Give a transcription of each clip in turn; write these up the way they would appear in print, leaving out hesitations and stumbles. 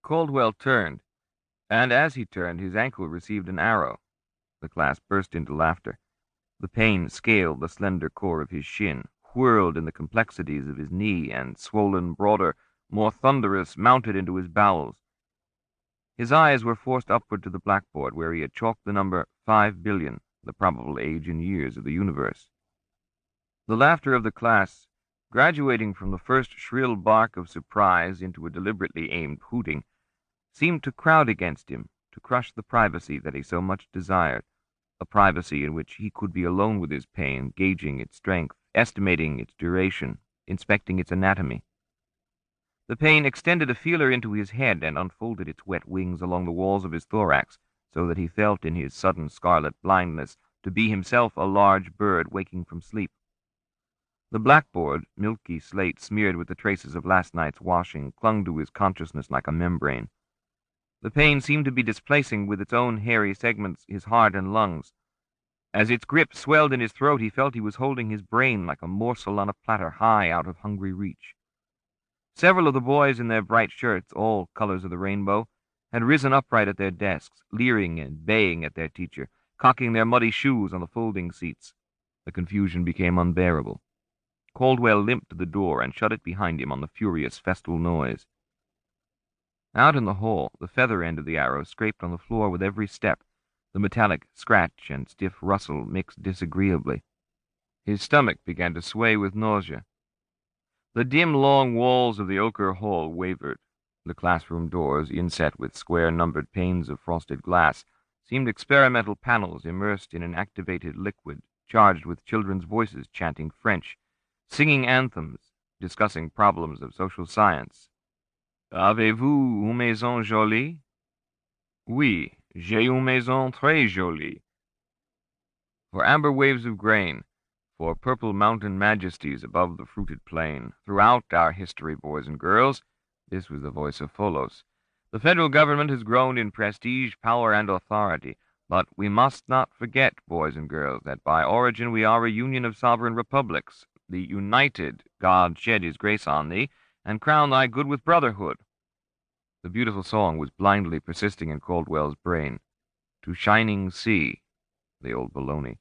Caldwell turned, and as he turned, his ankle received an arrow. The class burst into laughter. The pain scaled the slender core of his shin, whirled in the complexities of his knee, and swollen, broader, more thunderous, mounted into his bowels. His eyes were forced upward to the blackboard, where he had chalked the number 5,000,000,000, the probable age in years of the universe. The laughter of the class, graduating from the first shrill bark of surprise into a deliberately aimed hooting, seemed to crowd against him, to crush the privacy that he so much desired, a privacy in which he could be alone with his pain, gauging its strength, estimating its duration, inspecting its anatomy. The pain extended a feeler into his head and unfolded its wet wings along the walls of his thorax, so that he felt in his sudden scarlet blindness to be himself a large bird waking from sleep. The blackboard, milky slate smeared with the traces of last night's washing, clung to his consciousness like a membrane. The pain seemed to be displacing with its own hairy segments his heart and lungs. As its grip swelled in his throat, he felt he was holding his brain like a morsel on a platter high out of hungry reach. Several of the boys in their bright shirts, all colors of the rainbow, had risen upright at their desks, leering and baying at their teacher, cocking their muddy shoes on the folding seats. The confusion became unbearable. Caldwell limped to the door and shut it behind him on the furious festal noise. Out in the hall, the feather end of the arrow scraped on the floor with every step. The metallic scratch and stiff rustle mixed disagreeably. His stomach began to sway with nausea. The dim, long walls of the ochre hall wavered. The classroom doors, inset with square-numbered panes of frosted glass, seemed experimental panels immersed in an activated liquid, charged with children's voices chanting French, singing anthems, discussing problems of social science. Avez-vous une maison jolie? Oui, j'ai une maison très jolie. For amber waves of grain, for purple mountain majesties above the fruited plain, throughout our history, boys and girls, this was the voice of Pholos. The federal government has grown in prestige, power, and authority, but we must not forget, boys and girls, that by origin we are a union of sovereign republics. The united God shed his grace on thee, and crown thy good with brotherhood. The beautiful song was blindly persisting in Caldwell's brain. To shining sea, the old baloney.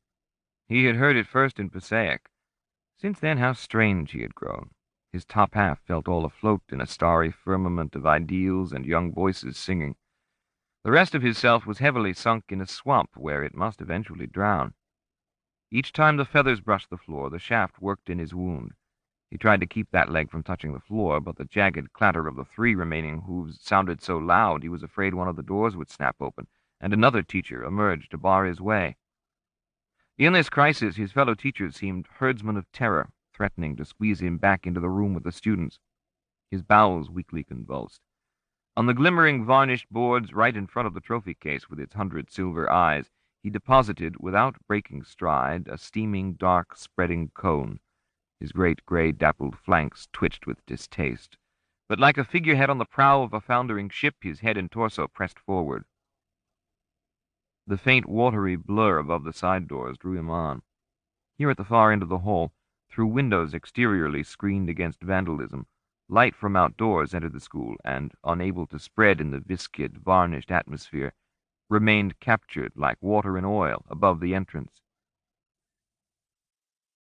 He had heard it first in Passaic. Since then, how strange he had grown. His top half felt all afloat in a starry firmament of ideals and young voices singing. The rest of his self was heavily sunk in a swamp where it must eventually drown. Each time the feathers brushed the floor, the shaft worked in his wound. He tried to keep that leg from touching the floor, but the jagged clatter of the 3 remaining hooves sounded so loud he was afraid one of the doors would snap open, and another teacher emerged to bar his way. In this crisis, his fellow teachers seemed herdsmen of terror, threatening to squeeze him back into the room with the students. His bowels weakly convulsed. On the glimmering varnished boards right in front of the trophy case with its 100 silver eyes, he deposited, without breaking stride, a steaming, dark, spreading cone. His great gray dappled flanks twitched with distaste. But like a figurehead on the prow of a foundering ship, his head and torso pressed forward. The faint watery blur above the side doors drew him on. Here at the far end of the hall, through windows exteriorly screened against vandalism, light from outdoors entered the school and, unable to spread in the viscid, varnished atmosphere, remained captured like water in oil above the entrance.